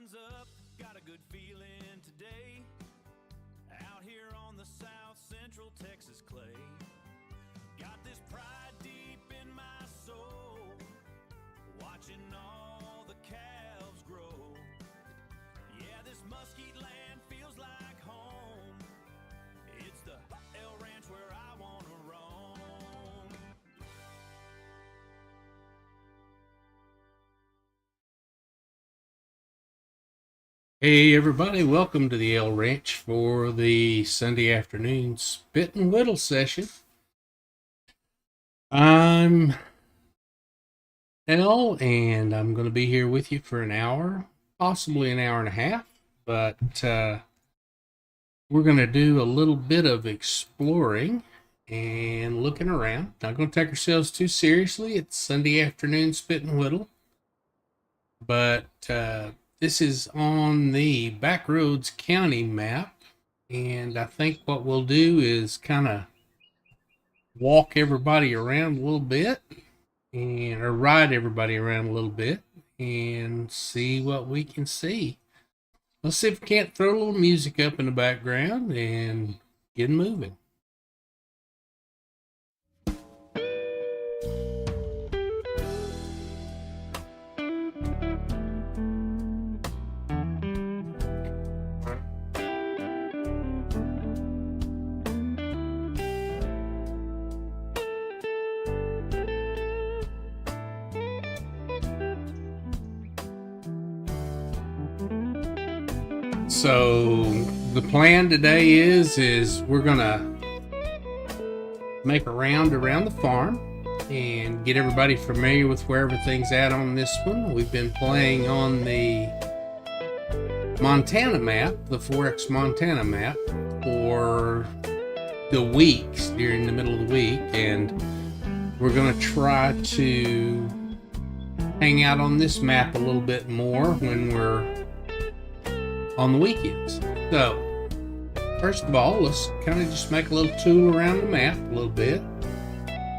sun's up, got a good feeling today. Out here on the South Central Texas clay. Got this pride deep in my soul, watching all the calves grow. Yeah, this Mesquite land feels like home. It's the El Ranch where I wanna roam. Hey everybody, welcome to the El Ranch for the Sunday afternoon Spit and Whittle session. I'm El, and I'm going to be here with you for an hour, possibly an hour and a half, but we're going to do a little bit of exploring and looking around. Not going to take ourselves too seriously. It's Sunday afternoon Spit and Whittle, but this is on the Backroads County map, and I think what we'll do is kind of walk everybody around a little bit, or ride everybody around a little bit, and see what we can see. Let's see if we can't throw a little music up in the background and get moving. So the plan today is we're gonna make a round around the farm and get everybody familiar with where everything's at on this one. We've been playing on the Montana map, the 4X Montana map, for the weeks during the middle of the week, and we're gonna try to hang out on this map a little bit more when we're on the weekends. So first of all, let's kind of just make a little tour around the map a little bit.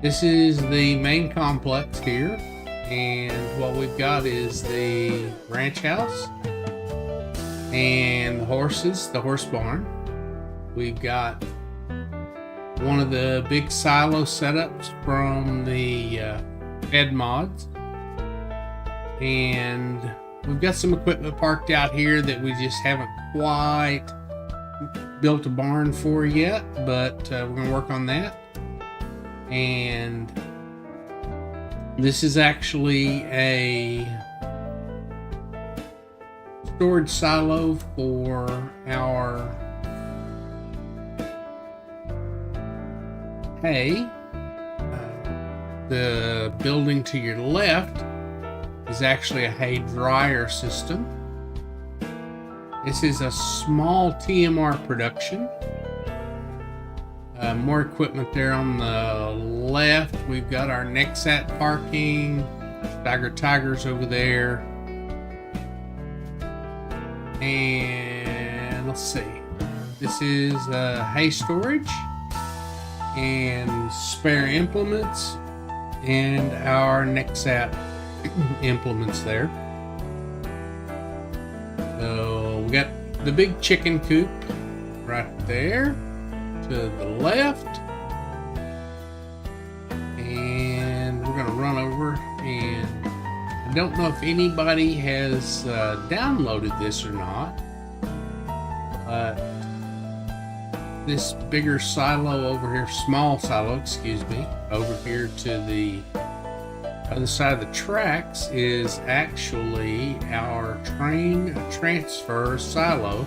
This is the main complex here, and what we've got is the ranch house and the horses, the horse barn. We've got one of the big silo setups from the Fed mods, and we've got some equipment parked out here that we just haven't quite built a barn for yet, but we're going to work on that. And this is actually a storage silo for our hay. The building to your left is actually a hay dryer system. This is a small TMR production. More equipment there on the left. We've got our Nexat parking, Tigers over there, and let's see. This is hay storage and spare implements and our Nexat implements there. So we got the big chicken coop right there to the left, and we're gonna run over, and I don't know if anybody has downloaded this or not, but this bigger silo over here, small silo, excuse me, over here to the other side of the tracks is actually our train transfer silo.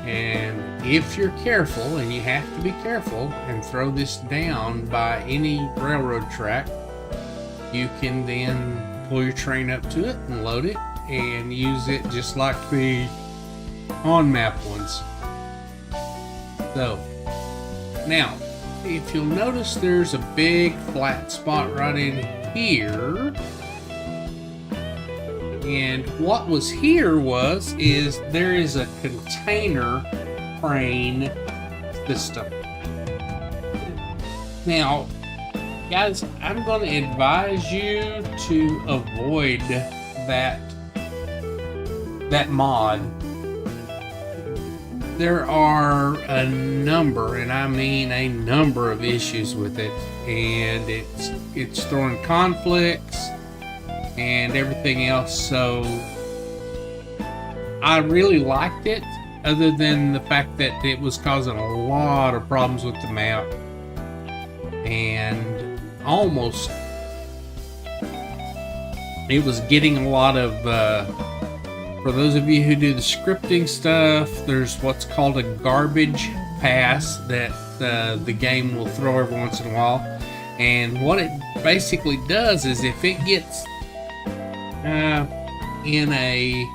And if you're careful, and you have to be careful and throw this down by any railroad track, you can then pull your train up to it and load it and use it just like the on-map ones. So now, if you'll notice, there's a big flat spot right in here, and what was here is there is a container crane system. Now, guys, I'm going to advise you to avoid that that mod, there are a number, and I mean a number of issues with it, and it's throwing conflicts and everything else. So I really liked it, other than the fact that it was causing a lot of problems with the map, and almost it was getting a lot of for those of you who do the scripting stuff, there's what's called a garbage pass that the game will throw every once in a while. And what it basically does is, if it gets in a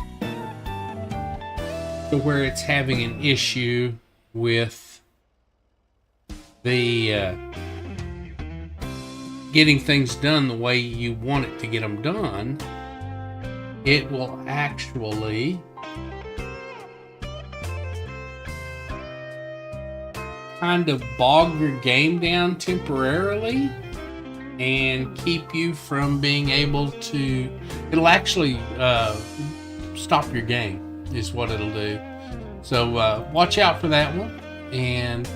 to where it's having an issue with the getting things done the way you want it to get them done, it will actually kind of bog your game down temporarily and keep you from being able to, it'll actually stop your game is what it'll do. So watch out for that one, and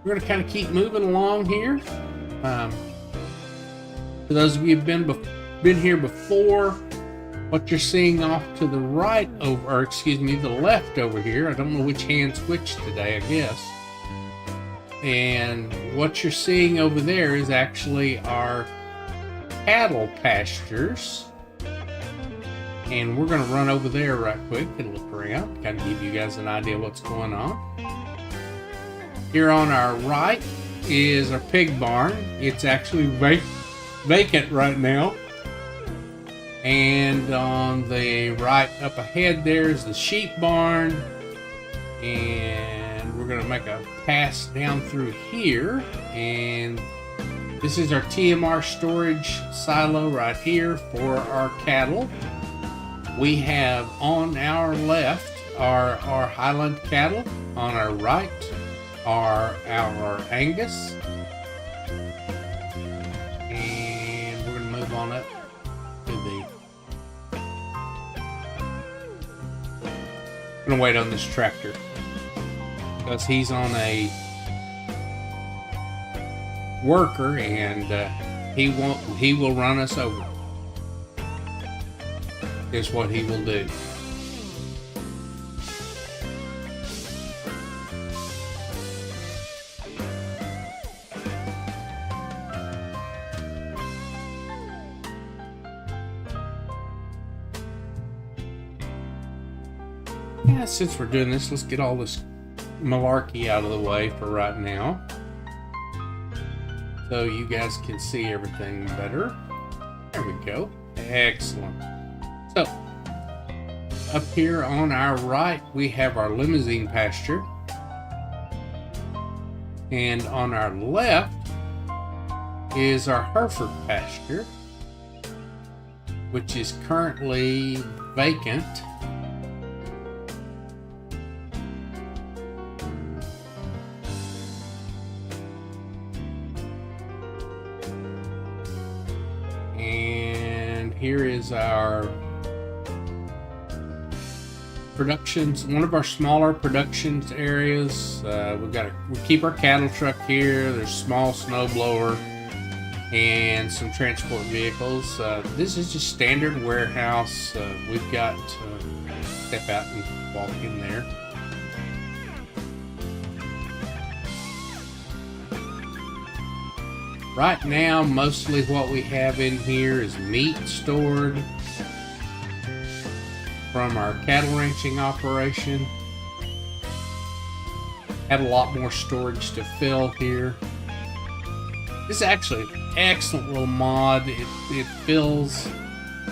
we're going to kind of keep moving along here. For those of you who've been here before, what you're seeing off to the right over, or excuse me, the left over here, I don't know which hand's which today, I guess. And what you're seeing over there is actually our cattle pastures. And we're going to run over there right quick and look around, kind of give you guys an idea what's going on. Here on our right is our pig barn. It's actually vacant right now. And on the right up ahead there is the sheep barn. And we're going to make a pass down through here. And this is our TMR storage silo right here for our cattle. We have on our left are our Highland cattle. On our right are our Angus. And we're going to move on up to the... I'm going to wait on this tractor because he's on a worker, and he will run us over. Is what he will do. Yeah, since we're doing this, let's get all this malarkey out of the way for right now, so you guys can see everything better. There we go. Excellent. So, up here on our right, we have our limousine pasture. And on our left is our Hereford pasture, which is currently vacant. And here is our productions, one of our smaller productions areas. We keep our cattle truck here. There's small snow blower and some transport vehicles. This is just standard warehouse. We've got step out and walk in there. Right now, mostly what we have in here is meat stored from our cattle ranching operation. Have a lot more storage to fill here. This is actually an excellent little mod. It fills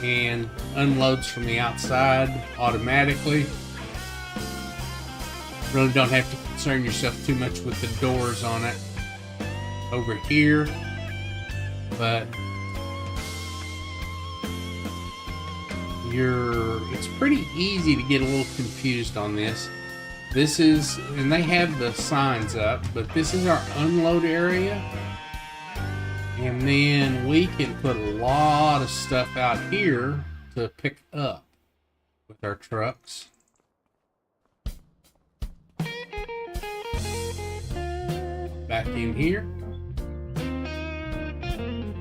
and unloads from the outside automatically. Really don't have to concern yourself too much with the doors on it over here, but it's pretty easy to get a little confused on this. This is, and they have the signs up, but this is our unload area. And then we can put a lot of stuff out here to pick up. with our trucks. Back in here,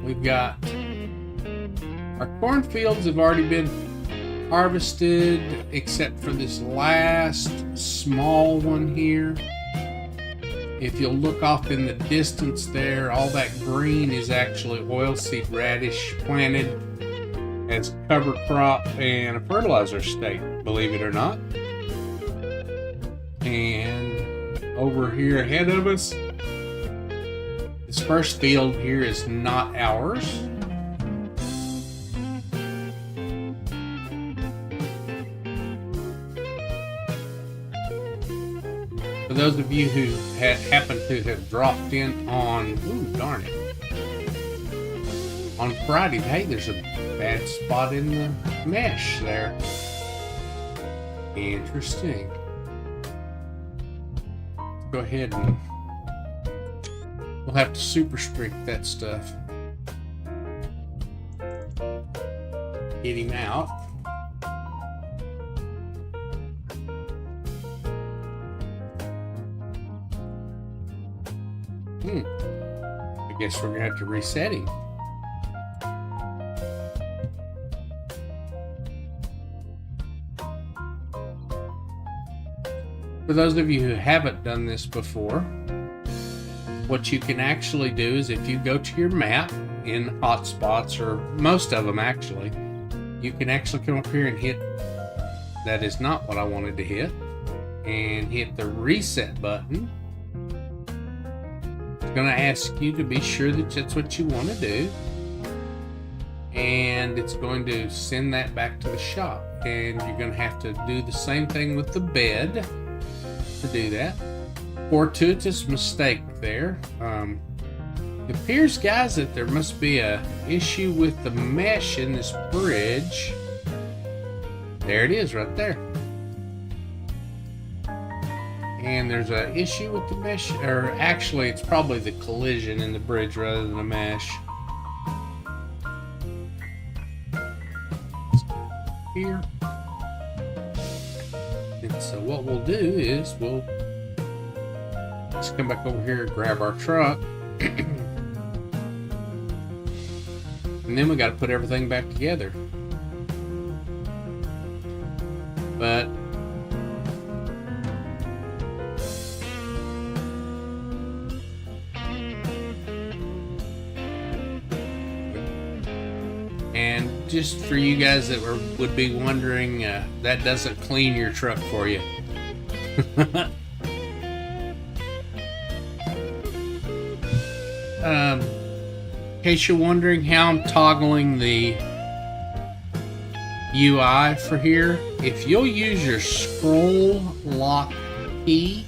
we've got our cornfields have already been harvested, except for this last small one here. If you'll look off in the distance there, all that green is actually oilseed radish planted as cover crop and a fertilizer state, believe it or not. And over here ahead of us, this first field here is not ours. For those of you who happen to have dropped in on, darn it, on Friday, hey, there's a bad spot in the mesh there. Interesting. Let's go ahead and we'll have to super streak that stuff. Get him out. I guess we're gonna have to reset him. For those of you who haven't done this before, what you can actually do is if you go to your map in hotspots, or most of them actually, you can actually come up here and hit, that is not what I wanted to hit, and hit the reset button. Going to ask you to be sure that that's what you want to do, and it's going to send that back to the shop, and you're going to have to do the same thing with the bed to do that. Fortuitous mistake there. It appears, guys, that there must be a issue with the mesh in this bridge. There it is right there. And there's an issue with the mesh, or actually it's probably the collision in the bridge rather than a mesh. Here. And so what we'll do is we'll just come back over here and grab our truck. And then we got to put everything back together. But and just for you guys that would be wondering, that doesn't clean your truck for you. In case you're wondering how I'm toggling the UI for here, if you'll use your scroll lock key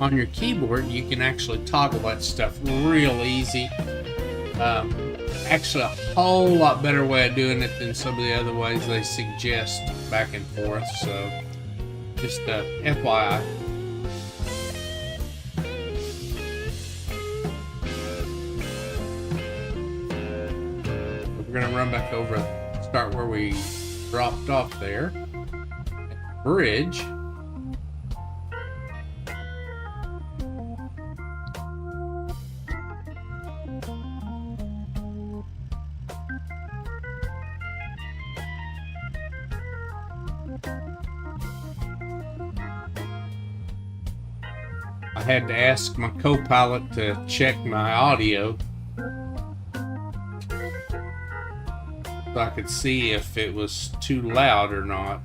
on your keyboard, you can actually toggle that stuff real easy. Actually, a whole lot better way of doing it than some of the other ways they suggest back and forth. So, just FYI. We're going to run back over, start where we dropped off there. Bridge. I had to ask my co-pilot to check my audio so I could see if it was too loud or not.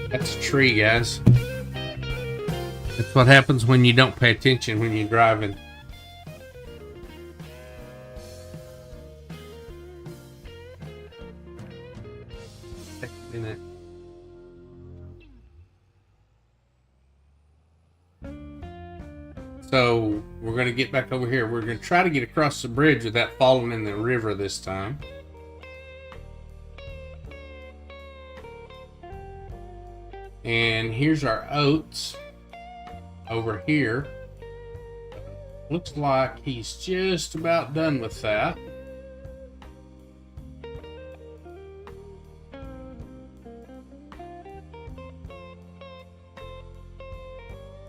That's a tree, guys. That's what happens when you don't pay attention when you're driving. So we're going to get back over here. We're going to try to get across the bridge without falling in the river this time. And here's our oats over here. Looks like he's just about done with that.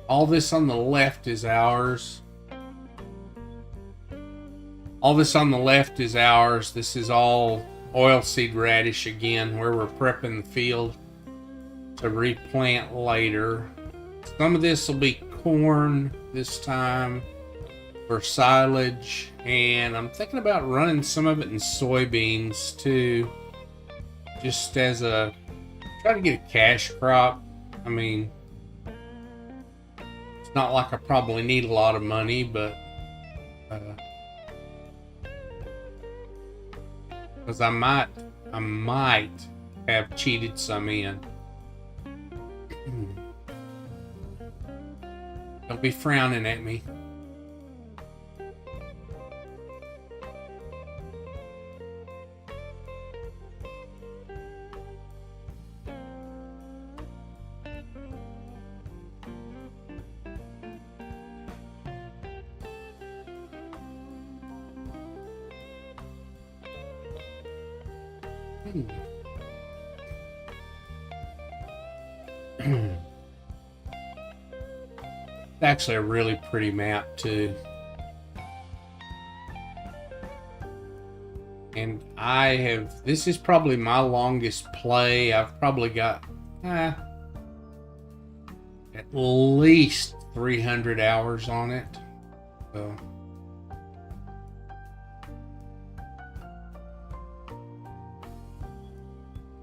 All this on the left is ours. All this on the left is ours. This is all oilseed radish again, where we're prepping the field to replant later. Some of this will be corn this time for silage, and I'm thinking about running some of it in soybeans too, just as a try to get a cash crop. I mean, it's not like I probably need a lot of money, but because I might have cheated some in. Don't be frowning at me. It's actually a really pretty map too. And this is probably my longest play. I've probably got at least 300 hours on it. So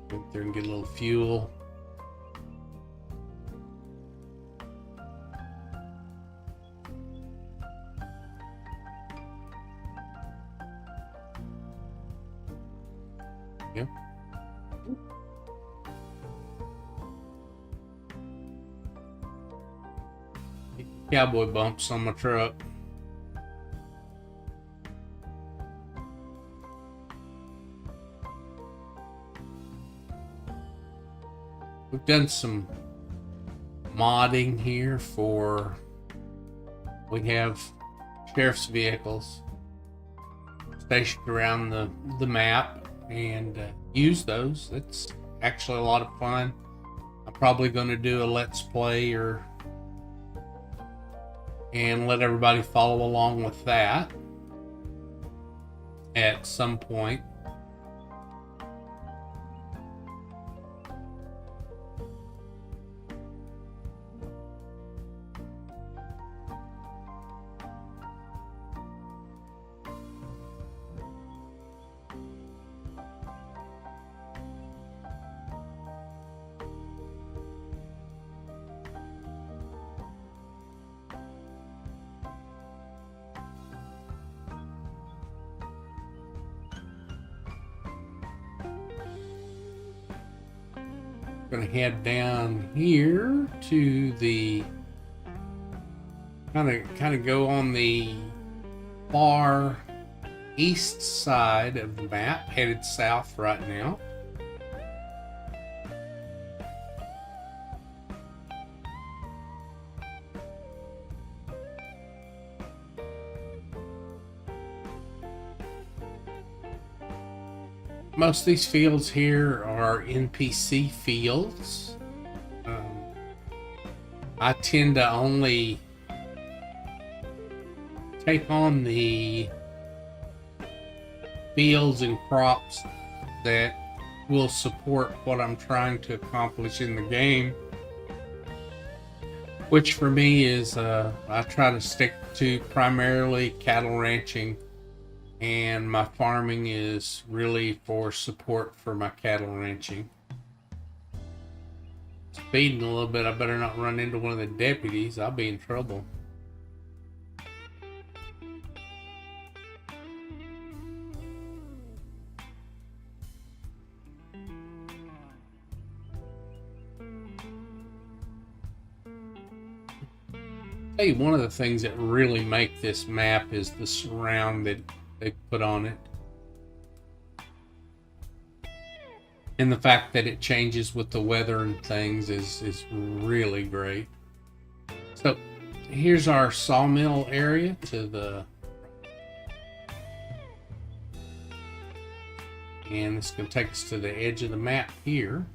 go there and get a little fuel. Yep. Cowboy bumps on my truck. We've done some modding here we have sheriff's vehicles stationed around the map, and use those. It's actually a lot of fun. I'm probably going to do a let's play and let everybody follow along with that at some point. Going to head down here to the kind of go on the far east side of the map, headed south right now. Most of these fields here are NPC fields. I tend to only take on the fields and crops that will support what I'm trying to accomplish in the game, which for me is I try to stick to primarily cattle ranching, and my farming is really for support for my cattle ranching. Speeding a little bit, I better not run into one of the deputies. I'll be in trouble. Hey, one of the things that really make this map is the surround that they put on it, and the fact that it changes with the weather and things is really great. So here's our sawmill area to the, and it's going to take us to the edge of the map here.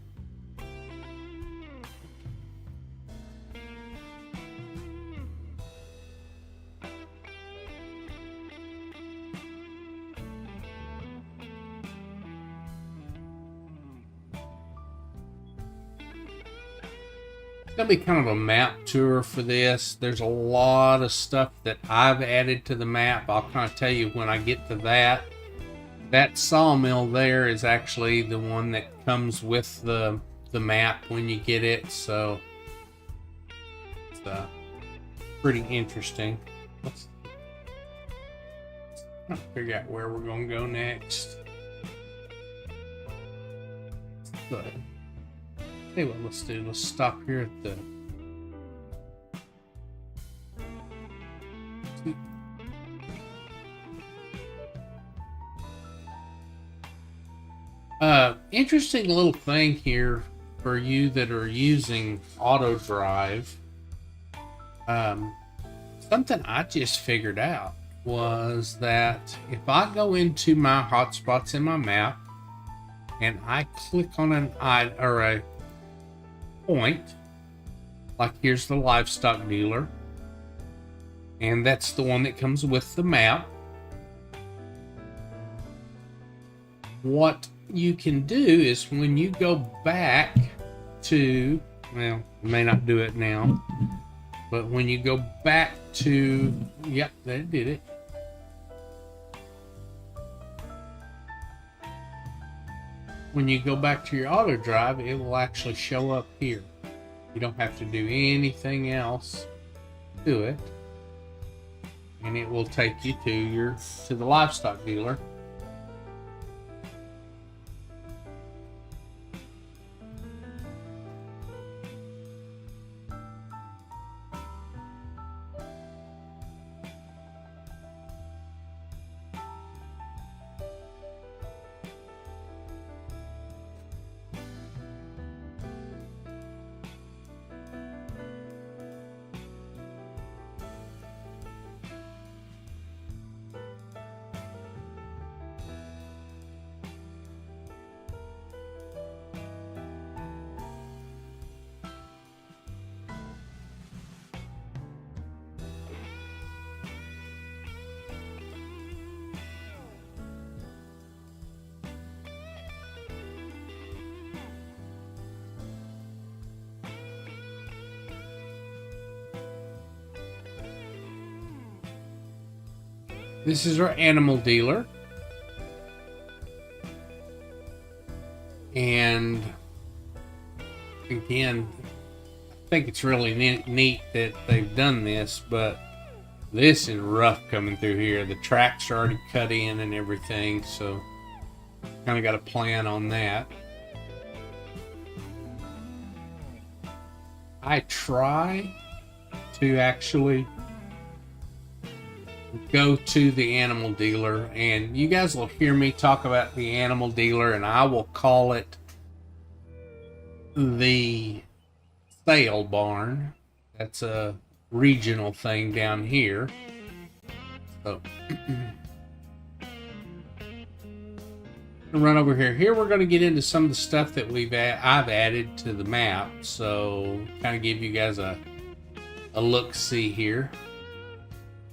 It's going to be kind of a map tour for this. There's a lot of stuff that I've added to the map. I'll kind of tell you when I get to that. That sawmill there is actually the one that comes with the map when you get it. So it's pretty interesting. Let's figure out where we're going to go next. But hey, what let's do, let's stop here at the interesting little thing here for you that are using auto drive. Something I just figured out was that if I go into my hotspots in my map and I click on an or a point, like here's the livestock dealer, and that's the one that comes with the map. What you can do is when you go back to, well, you may not do it now, but when you go back to, yep, that did it. When you go back to your auto drive, it will actually show up here. You don't have to do anything else to it, and it will take you to the livestock dealer. This is our animal dealer. And again, I think it's really neat that they've done this, but this is rough coming through here. The tracks are already cut in and everything, so kind of got a plan on that. I try to actually go to the animal dealer, and you guys will hear me talk about the animal dealer, and I will call it the sale barn. That's a regional thing down here. So run over here. Here we're going to get into some of the stuff that I've added to the map. So kind of give you guys a look-see here.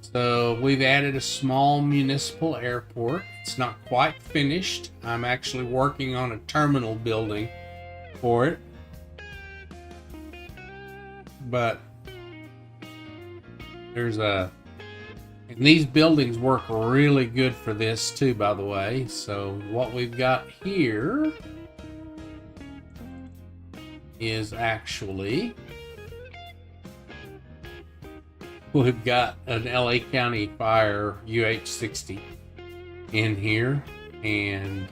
So we've added a small municipal airport. It's not quite finished. I'm actually working on a terminal building for it. But and these buildings work really good for this too, by the way. So what we've got here is actually, we've got an LA County Fire UH-60 in here, and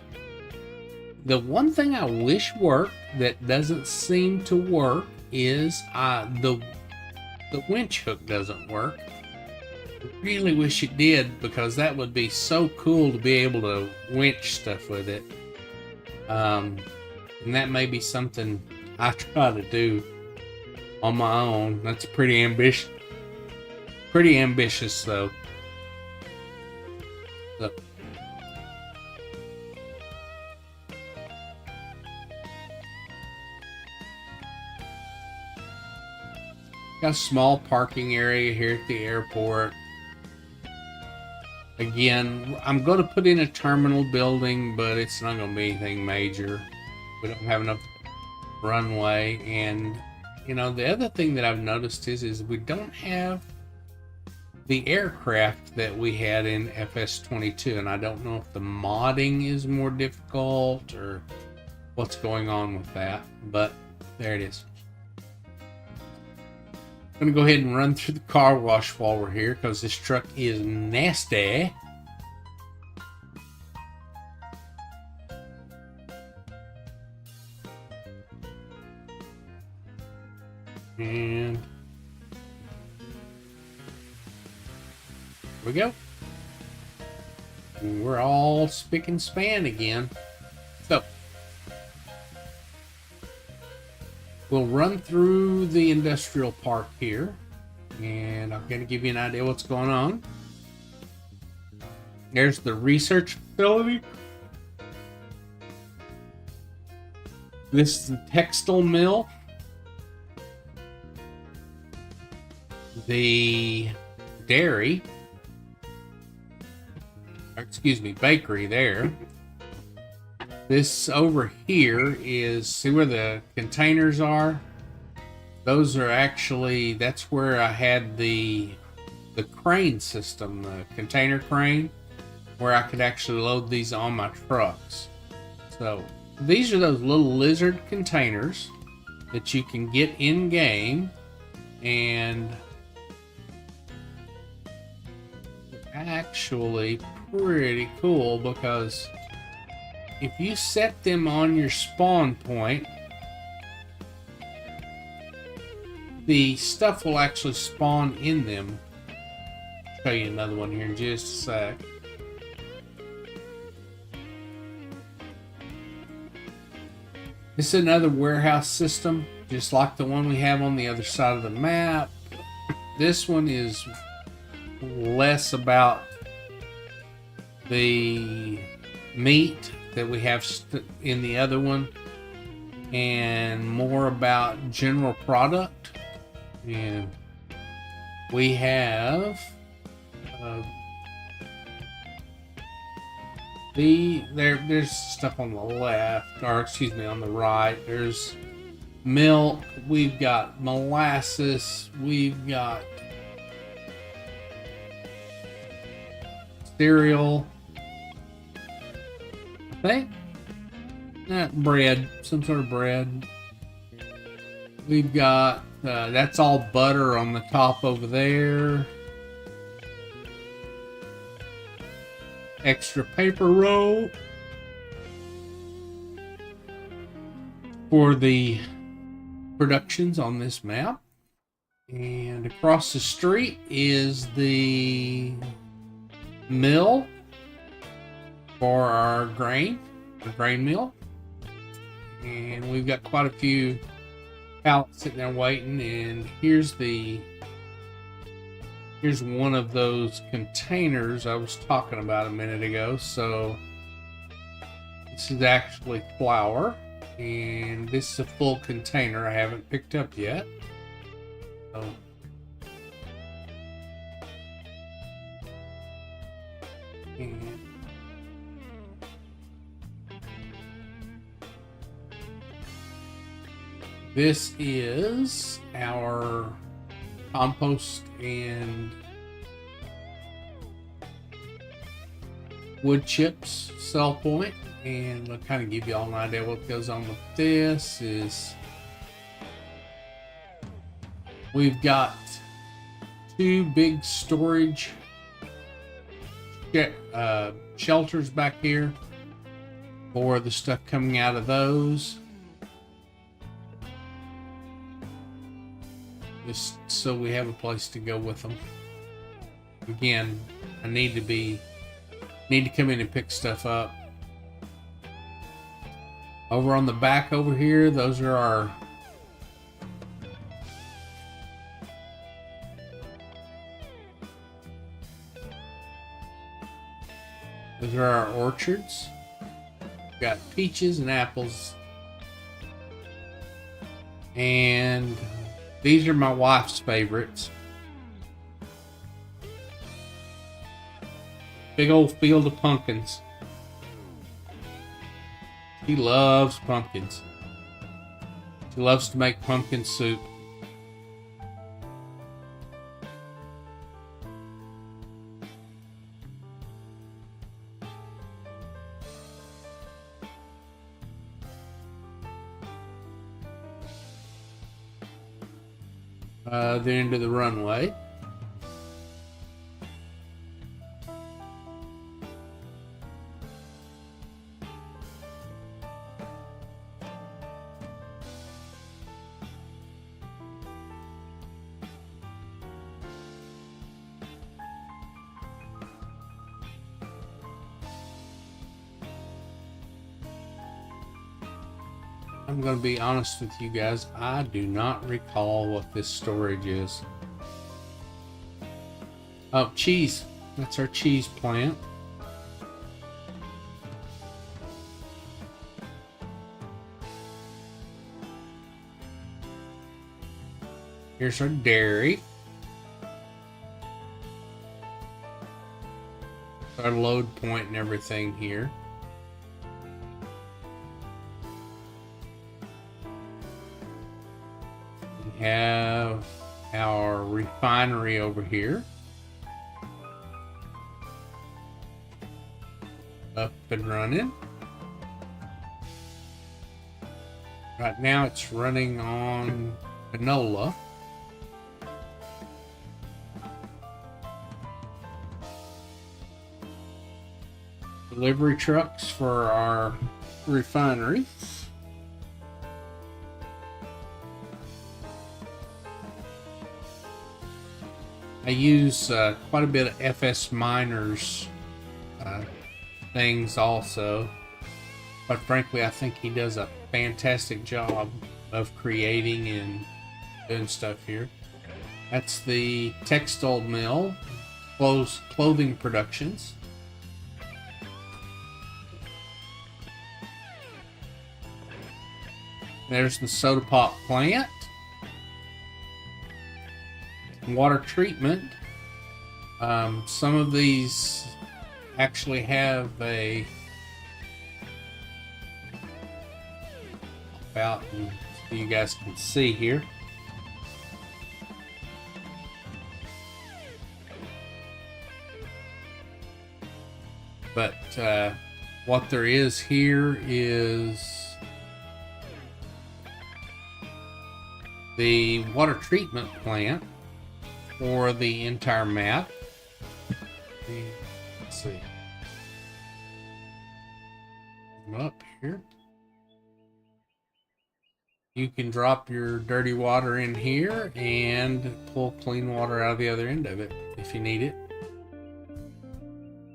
the one thing I wish worked that doesn't seem to work is the winch hook doesn't work. I really wish it did, because that would be so cool to be able to winch stuff with it. And that may be something I try to do on my own. That's pretty ambitious Pretty ambitious though. So, got a small parking area here at the airport. Again, I'm going to put in a terminal building, but it's not going to be anything major. We don't have enough runway. And, you know, the other thing that I've noticed is we don't have the aircraft that we had in FS22. And I don't know if the modding is more difficult or what's going on with that. But there it is. I'm going to go ahead and run through the car wash while we're here because this truck is nasty. And here we go. We're all spick and span again. So we'll run through the industrial park here, and I'm going to give you an idea what's going on. There's the research facility. This is the textile mill. The dairy, or excuse me, bakery there. This over here is, see where the containers are? Those are actually, that's where I had the crane system, the container crane, where I could actually load these on my trucks. So these are those little lizard containers that you can get in game, and actually pretty cool because if you set them on your spawn point, the stuff will actually spawn in them. I'll show you another one here in just a sec. This is another warehouse system, just like the one we have on the other side of the map. This one is less about the meat that we have in the other one and more about general product. And we have there's stuff on the left, or excuse me, on the right. There's milk, we've got molasses, we've got cereal, I think, bread, some sort of bread. We've got that's all butter on the top over there. Extra paper roll for the productions on this map. And across the street is the mill for our grain, the grain mill. And we've got quite a few pallets sitting there waiting. And here's one of those containers I was talking about a minute ago. So this is actually flour, and this is a full container I haven't picked up yet. So and this is our compost and wood chips sell point, and I'll kind of give you all an idea what goes on with this. Is we've got two big storage shelters back here for the stuff coming out of those. Just so we have a place to go with them. Again, I need to come in and pick stuff up. Over on the back over here, those are our Those are our orchards. We've got peaches and apples. And these are my wife's favorites. Big old field of pumpkins. She loves pumpkins. She loves to make pumpkin soup. The end of the runway. I'm going to be honest with you guys, I do not recall what this storage is. Oh, cheese. That's our cheese plant. Here's our dairy. Our load point and everything here. We have our refinery over here. Up and running. Right now it's running on canola. Delivery trucks for our refinery. I use quite a bit of FS miners things also. But frankly, I think he does a fantastic job of creating and doing stuff here. That's the textile mill, clothing productions. There's the soda pop plant. Water treatment. Some of these actually have a out, and so you guys can see here. But what there is here is the water treatment plant for the entire map. Let's see. Up here. You can drop your dirty water in here and pull clean water out of the other end of it if you need it.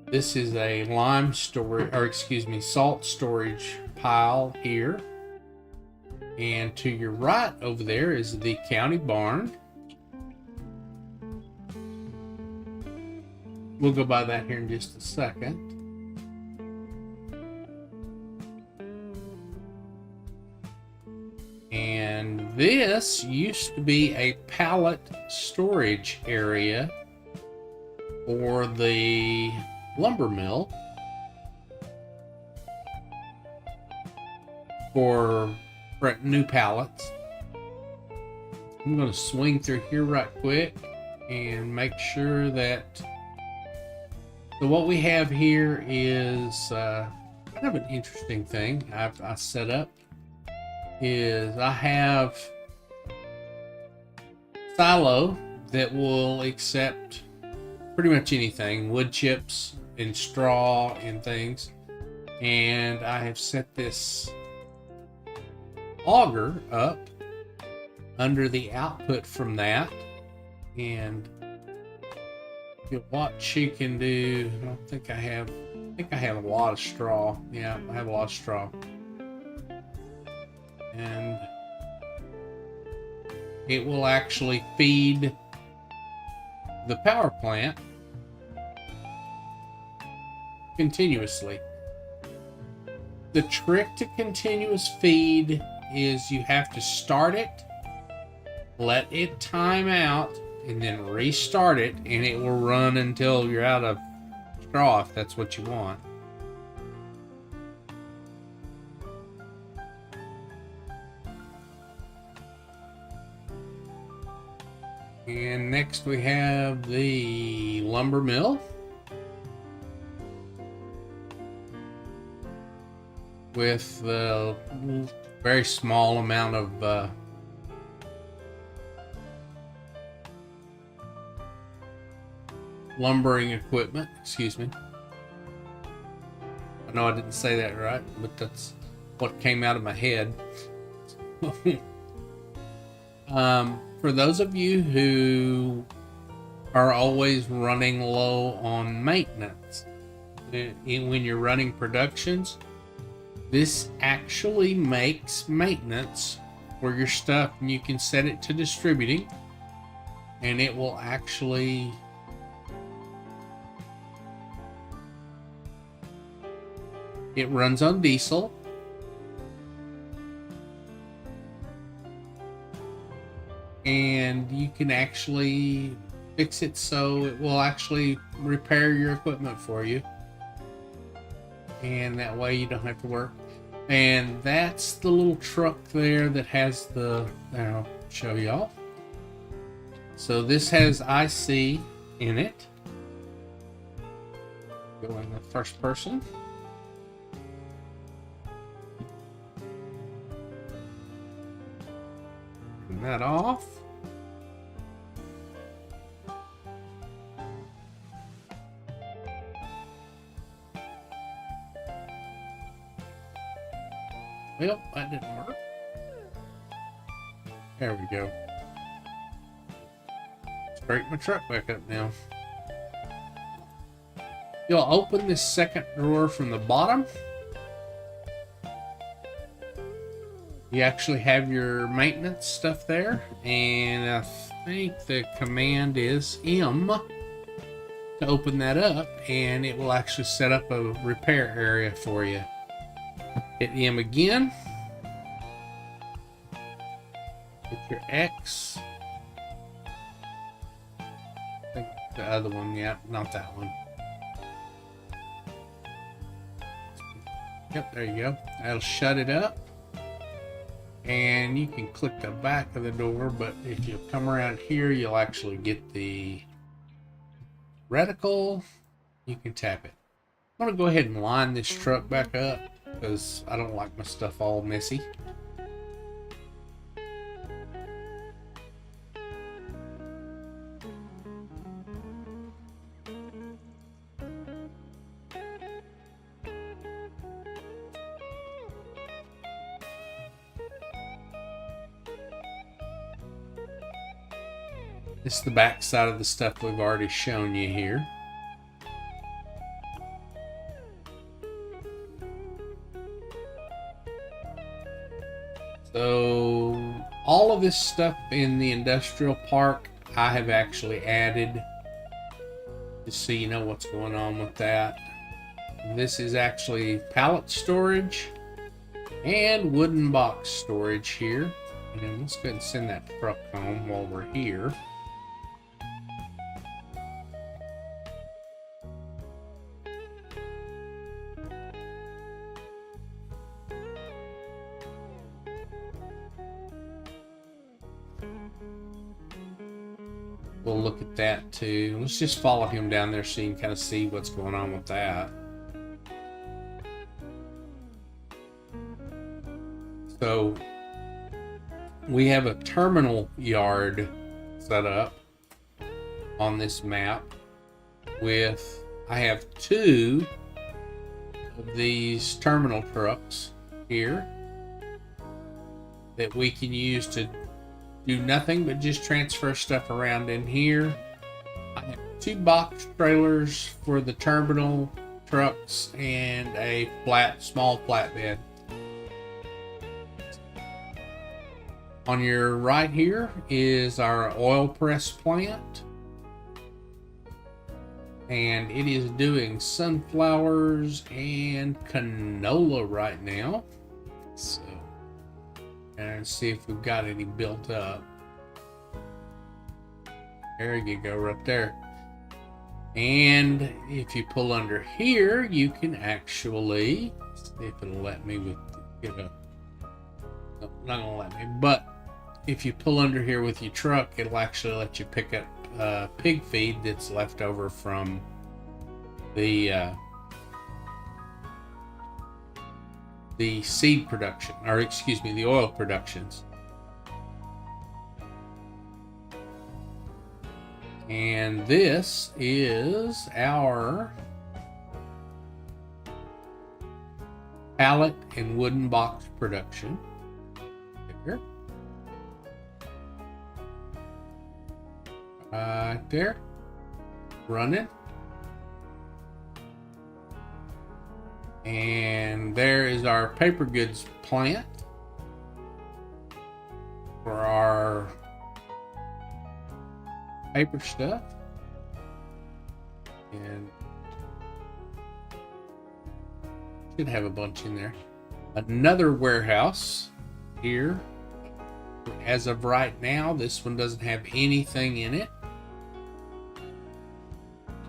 This is a lime storage, or excuse me, salt storage pile here. And to your right over there is the county barn. We'll go by that here in just a second. And this used to be a pallet storage area for the lumber mill for new pallets. I'm going to swing through here right quick and make sure that. So what we have here is kind of an interesting thing I set up. Is I have silo that will accept pretty much anything, wood chips and straw and things, and I have set this auger up under the output from that, and you'll watch you can do. I don't think I have. I think I have a lot of straw. Yeah, I have a lot of straw. And it will actually feed the power plant continuously. The trick to continuous feed is you have to start it, let it time out, and then restart it, and it will run until you're out of straw if that's what you want. And next we have the lumber mill with a very small amount of lumbering equipment. Excuse me. I know I didn't say that right, but that's what came out of my head. For those of you who are always running low on maintenance, when you're running productions, this actually makes maintenance for your stuff, and you can set it to distributing, and it will actually it runs on diesel. And you can actually fix it so it will actually repair your equipment for you. And that way you don't have to work. And that's the little truck there that has the, I'll show y'all. So this has IC in it. Go in the first person. Turn that off. Well, that didn't work. There we go. Straighten my truck back up now. You'll open this second drawer from the bottom. You actually have your maintenance stuff there, and I think the command is M to open that up, and it will actually set up a repair area for you. Hit M again. Hit your X. I think the other one, yeah, not that one. Yep, there you go. That'll shut it up. And you can click the back of the door, but if you come around here, you'll actually get the reticle. You can tap it. I'm going to go ahead and line this truck back up because I don't like my stuff all messy. This is the back side of the stuff we've already shown you here. So all of this stuff in the industrial park I have actually added just so you know what's going on with that. This is actually pallet storage and wooden box storage here. And let's go ahead and send that truck home while we're here. We'll look at that too. Let's just follow him down there so you can kind of see what's going on with that. So we have a terminal yard set up on this map with, I have 2 of these terminal trucks here that we can use to do nothing but just transfer stuff around in here. I have 2 box trailers for the terminal trucks and a small flatbed. On your right here is our oil press plant. and it is doing sunflowers and canola right now. So, and see if we've got any built up. There you go, right there. And if you pull under here, you can actually see if it'll let me with no, not gonna let me. But if you pull under here with your truck, it'll actually let you pick up pig feed that's left over from the seed production, or excuse me, the oil productions. And this is our pallet and wooden box production. There. Right there. Running. And there is our paper goods plant for our paper stuff. And should have a bunch in there. Another warehouse here. As of right now, this one doesn't have anything in it.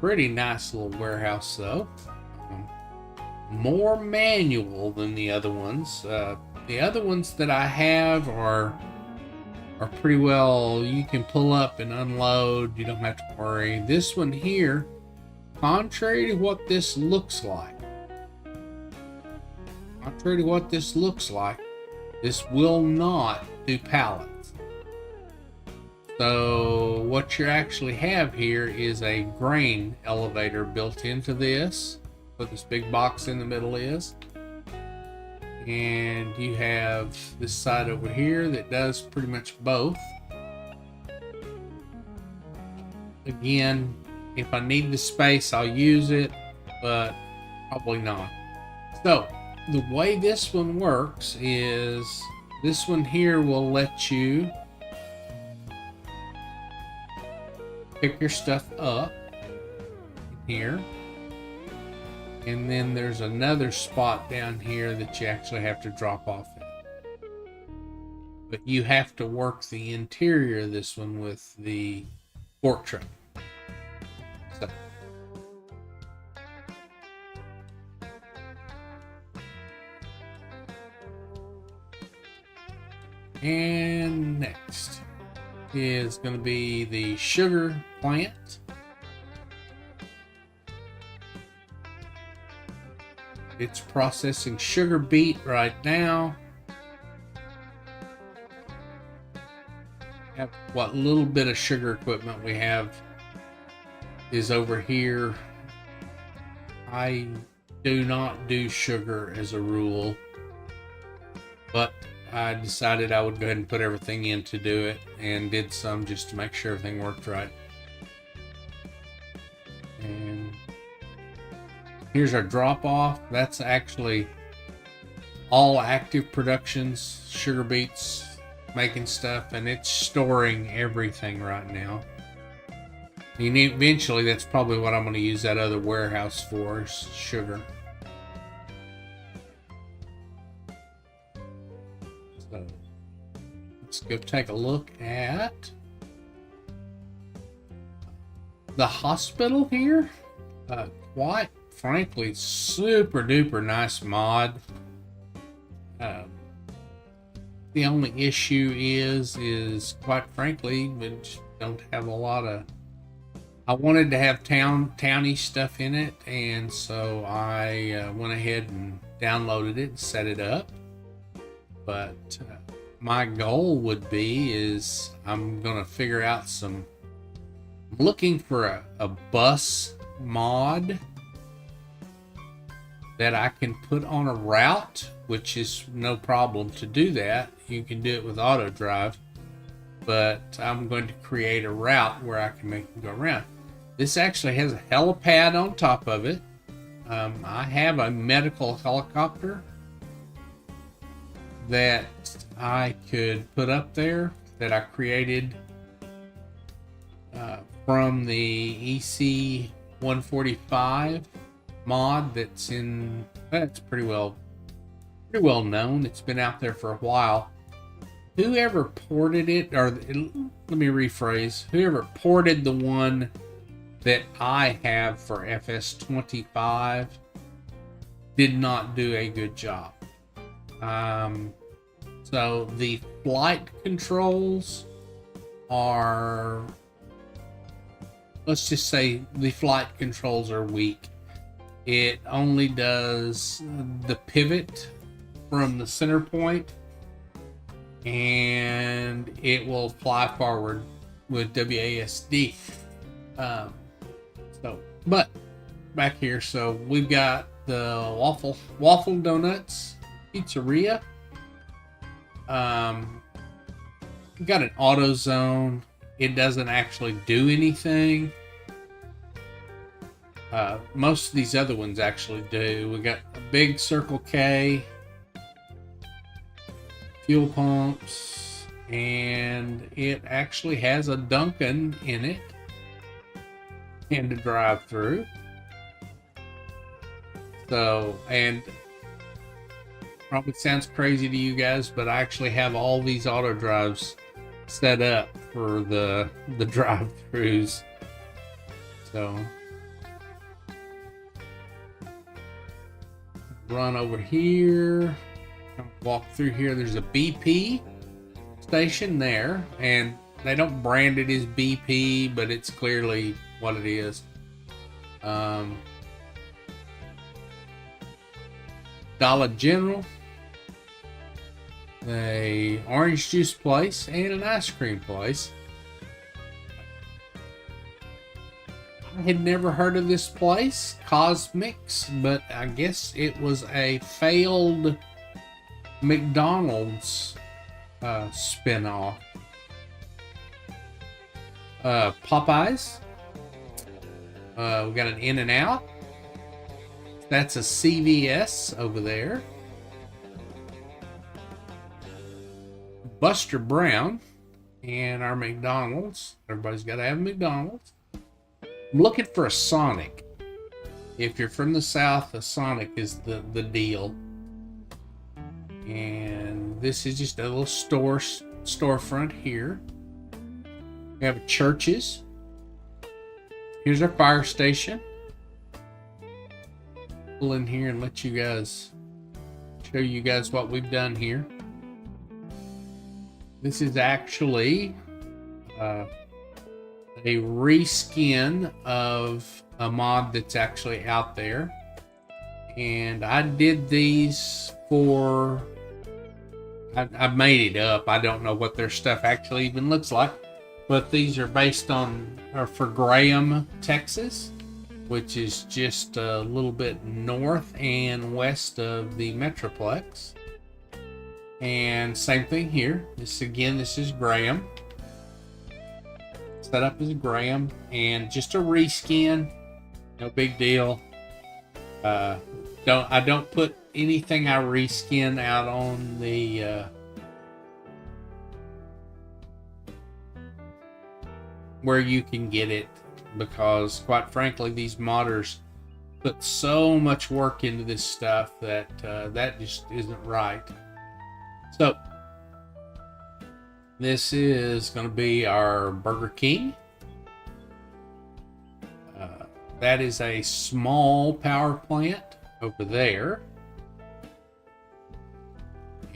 Pretty nice little warehouse though. More manual than the other ones. The other ones that I have are pretty well, you can pull up and unload, you don't have to worry. This one here, contrary to what this looks like, this will not do pallets. So what you actually have here is a grain elevator built into this. What this big box in the middle is. And you have this side over here that does pretty much both. Again, if I need the space, I'll use it, but probably not. So the way this one works is this one here will let you pick your stuff up here. And then there's another spot down here that you actually have to drop off at. But you have to work the interior of this one with the fork truck. So. And next is going to be the sugar plant. It's processing sugar beet right now. What little bit of sugar equipment we have is over here. I do not do sugar as a rule, but I decided I would go ahead and put everything in to do it, and did some just to make sure everything worked right. And here's our drop off. That's actually all active productions, sugar beets, making stuff, and it's storing everything right now. And eventually, that's probably what I'm going to use that other warehouse for, is sugar. So let's go take a look at the hospital here. Quite frankly, super duper nice mod. The only issue is quite frankly, we just don't have a lot of. I wanted to have towny stuff in it, and so I went ahead and downloaded it and set it up. But my goal would be is I'm gonna figure out some. I'm looking for a bus mod that I can put on a route, which is no problem to do that. You can do it with auto drive, but I'm going to create a route where I can make it go around. This actually has a helipad on top of it. I have a medical helicopter that I could put up there that I created from the EC 145 mod that's pretty well known. It's been out there for a while. Whoever ported it, or let me rephrase, whoever ported the one that I have for FS25 did not do a good job. So the flight controls are, let's just say the flight controls are weak. It only does the pivot from the center point, and it will fly forward with WASD. But back here, so we've got the waffle donuts pizzeria. We've got an auto zone. It doesn't actually do anything. Most of these other ones actually do. We got a big Circle K, fuel pumps, and it actually has a Dunkin' in it and a drive-through. So, and probably sounds crazy to you guys, but I actually have all these auto drives set up for the drive-throughs. So run over here, walk through here. There's a BP station there, and they don't brand it as BP, but it's clearly what it is. Dollar General, a orange juice place, and an ice cream place. I had never heard of this place, Cosmix, but I guess it was a failed McDonald's spin-off. Popeyes. We got an In-N-Out. That's a CVS over there. Buster Brown and our McDonald's. Everybody's got to have McDonald's. I'm looking for a Sonic. If you're from the South, a Sonic is the deal. And this is just a little storefront here. We have Churches. Here's our fire station. Pull in here and let you guys show you guys what we've done here. This is actually a reskin of a mod that's actually out there, and I did these for, I made it up. I don't know what their stuff actually even looks like, but these are based on, or for Graham, Texas, which is just a little bit north and west of the Metroplex. And same thing here. This is Graham. Set up as Graham, and just a reskin. No big deal. I don't put anything I reskin out on the where you can get it, because quite frankly, these modders put so much work into this stuff that that just isn't right. So this is going to be our Burger King. That is a small power plant over there.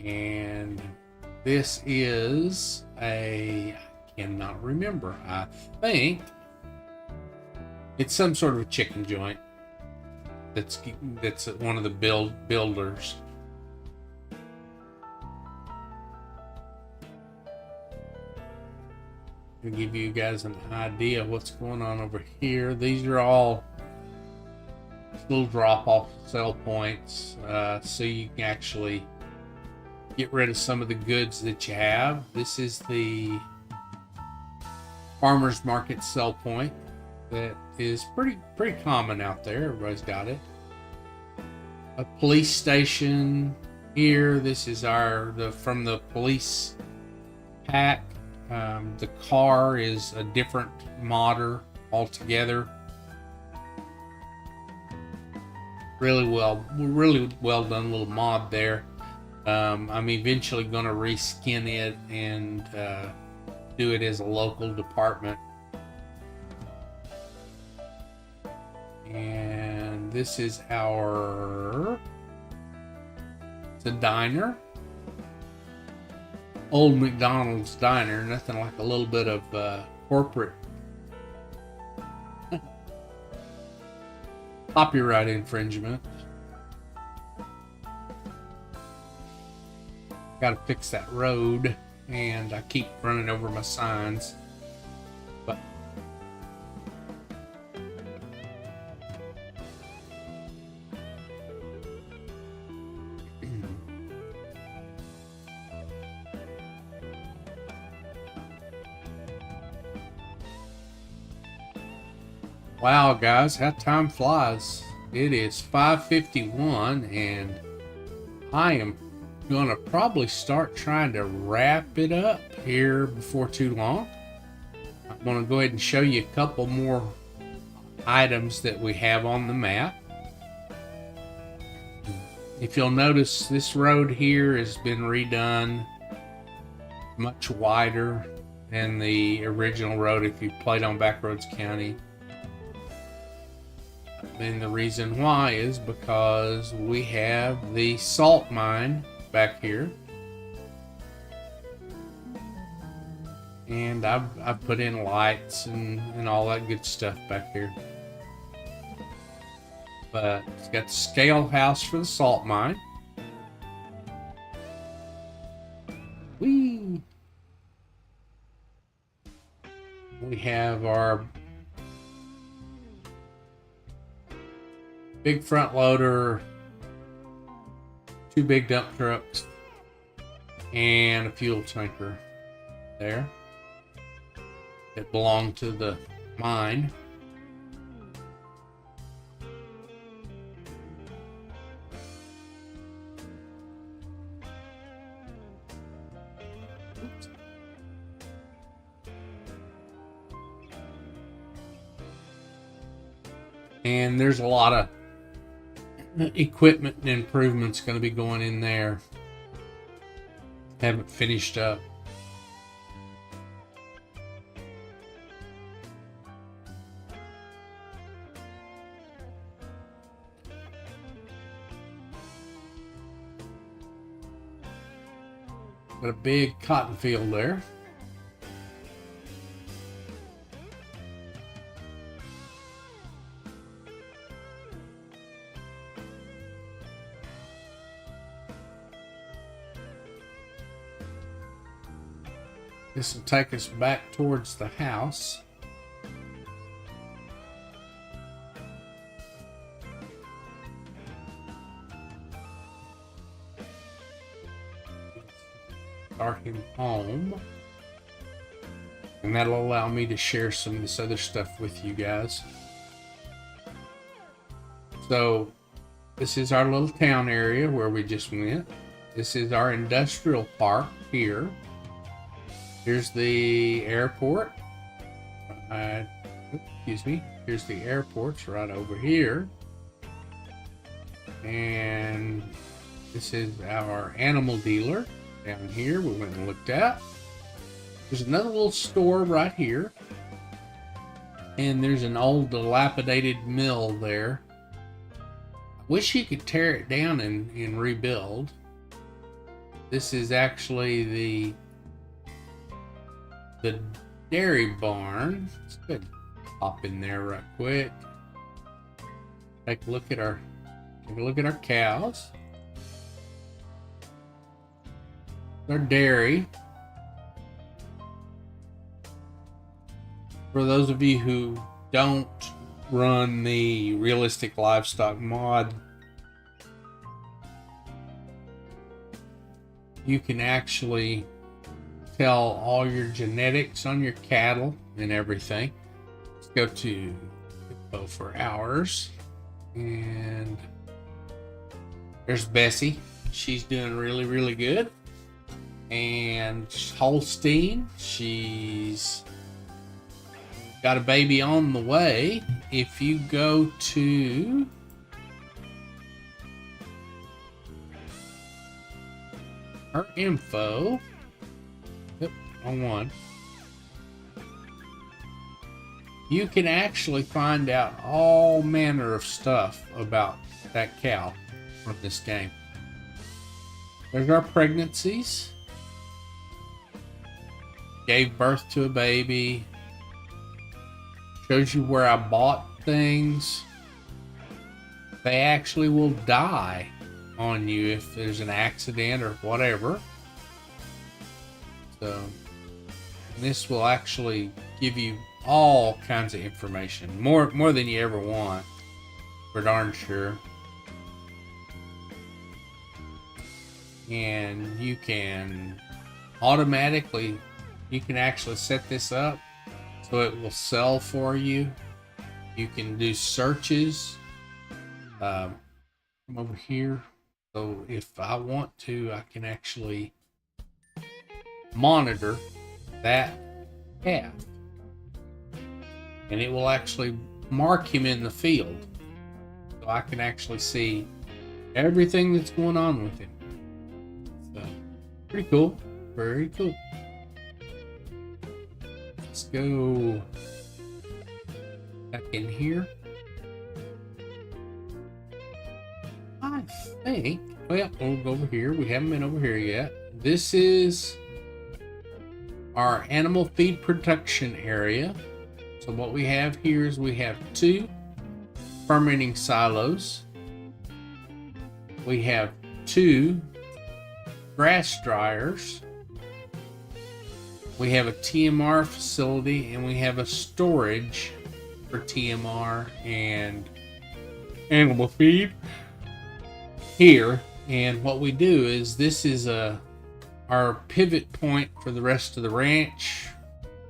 And this is I cannot remember. I think it's some sort of a chicken joint. That's one of the builders. To give you guys an idea of what's going on over here. These are all little drop-off sell points, so you can actually get rid of some of the goods that you have. This is the farmers market sell point that is pretty common out there. Everybody's got it. A police station here. This is from the police pack. The car is a different modder altogether. really well done little mod there. I'm eventually going to reskin it and do it as a local department. And this is it's a diner. Old McDonald's diner, nothing like a little bit of corporate copyright infringement. Got to fix that road, and I keep running over my signs. But wow, guys, how time flies. It is 5:51, and I am gonna probably start trying to wrap it up here before too long. I'm gonna go ahead and show you a couple more items that we have on the map. If you'll notice, this road here has been redone, much wider than the original road if you played on Backroads County. And the reason why is because we have the salt mine back here, and I've put in lights and all that good stuff back here. But it's got the scale house for the salt mine. Whee! We have our big front loader, 2 big dump trucks, and a fuel tanker there that belong to the mine. And there's a lot of equipment and improvements going to be going in there. Haven't finished up. Got a big cotton field there. This will take us back towards the house. Starting home. And that'll allow me to share some of this other stuff with you guys. So, this is our little town area where we just went. This is our industrial park here. Here's the airport. Excuse me. Here's the airport's right over here. And this is our animal dealer down here. We went and looked at. There's another little store right here. And there's an old dilapidated mill there. I wish you could tear it down and rebuild. This is actually the dairy barn. Let's go ahead and pop in there right quick. Take a look at our cows. Our dairy. For those of you who don't run the realistic livestock mod, you can actually tell all your genetics on your cattle and everything. Let's go to info for hours, and there's Bessie. She's doing really good. And Holstein, she's got a baby on the way. If you go to her info. Yep, wrong one. You can actually find out all manner of stuff about that cow from this game. There's our pregnancies. Gave birth to a baby. Shows you where I bought things. They actually will die on you if there's an accident or whatever. So this will actually give you all kinds of information, more than you ever want, for darn sure. And you can automatically, you can actually set this up so it will sell for you. You can do searches from over here. So if I want to, I can actually monitor that calf, and it will actually mark him in the field, so I can actually see everything that's going on with him. So pretty cool, very cool. Let's go back in here. I think, well, we'll go over here. We haven't been over here yet. This is our animal feed production area. So what we have here is we have 2 fermenting silos. We have 2 grass dryers. We have a TMR facility, and we have a storage for TMR and animal feed here. And what we do is, this is our pivot point for the rest of the ranch,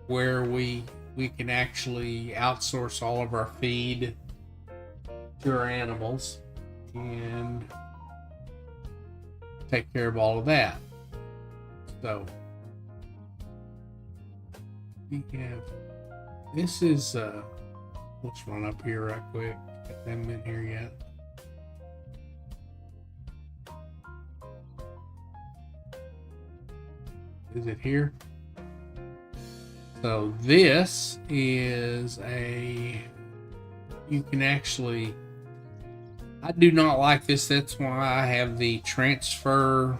where we can actually outsource all of our feed to our animals and take care of all of that. So we have, this is let's run up here right quick. Haven't been here yet. Is it here? So this is you can actually, I do not like this. That's why I have the transfer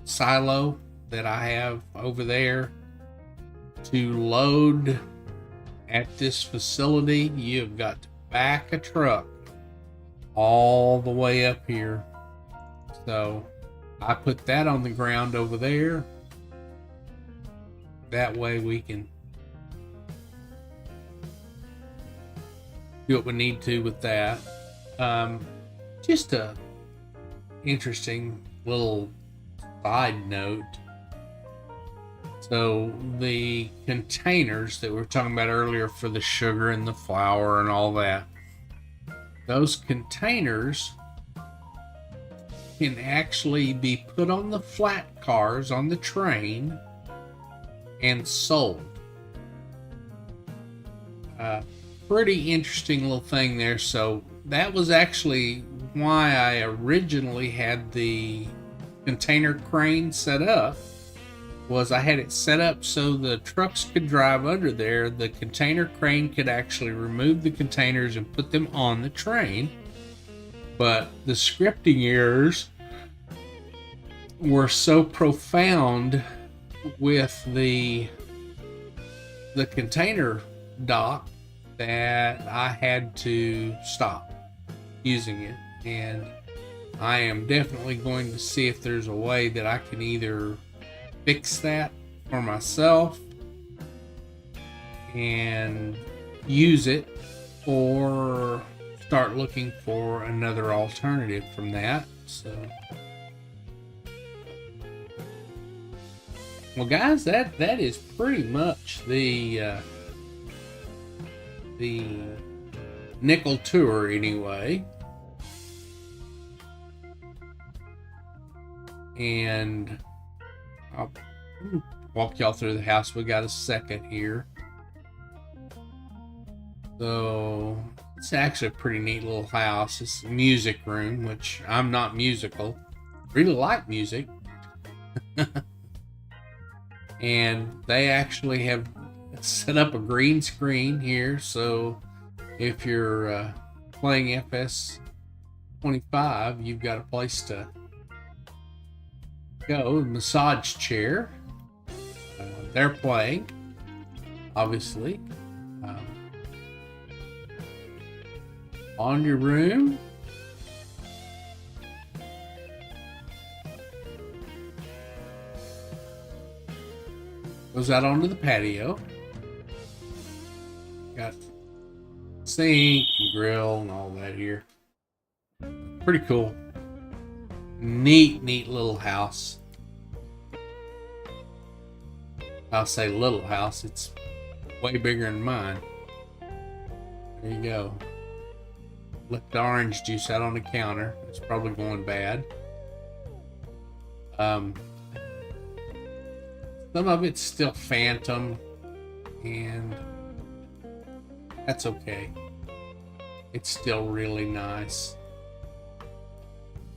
silo that I have over there. To load at this facility, you've got to back a truck all the way up here. So I put that on the ground over there. That way we can do what we need to with that. Just a interesting little side note. So the containers that we were talking about earlier for the sugar and the flour and all that, those containers can actually be put on the flat cars on the train and sold. Pretty interesting little thing there. So that was actually why I originally had the container crane set up, was I had it set up so the trucks could drive under there. The container crane could actually remove the containers and put them on the train. But the scripting errors were so profound with the container dock that I had to stop using it. And I am definitely going to see if there's a way that I can either fix that for myself and use it, or start looking for another alternative from that. So, well, guys, that is pretty much the nickel tour anyway. And I'll walk y'all through the house. We got a second here. So it's actually a pretty neat little house. It's a music room, which I'm not musical. Really like music, And they actually have set up a green screen here, so if you're playing FS25, you've got a place to go. Massage chair. They're playing, obviously. On your room. Goes out onto the patio. Got sink and grill and all that here. Pretty cool. Neat little house. I'll say little house. It's way bigger than mine. There you go. Left the orange juice out on the counter. It's probably going bad. Some of it's still phantom, and that's okay. It's still really nice.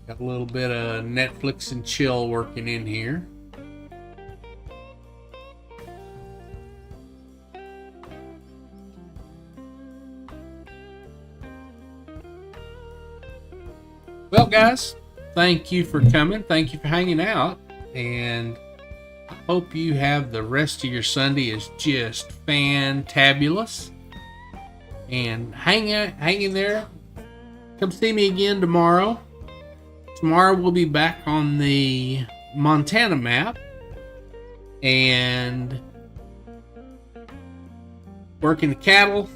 Got a little bit of Netflix and chill working in here. Well, guys, thank you for coming. Thank you for hanging out, and I hope you have the rest of your Sunday is just fantabulous. And hang in there. Come see me again tomorrow. Tomorrow we'll be back on the Montana map and working the cattle,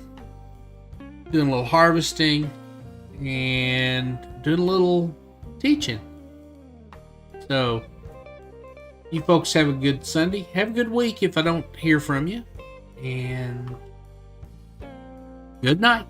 doing a little harvesting, and doing a little teaching. So, you folks have a good Sunday. Have a good week if I don't hear from you. And good night.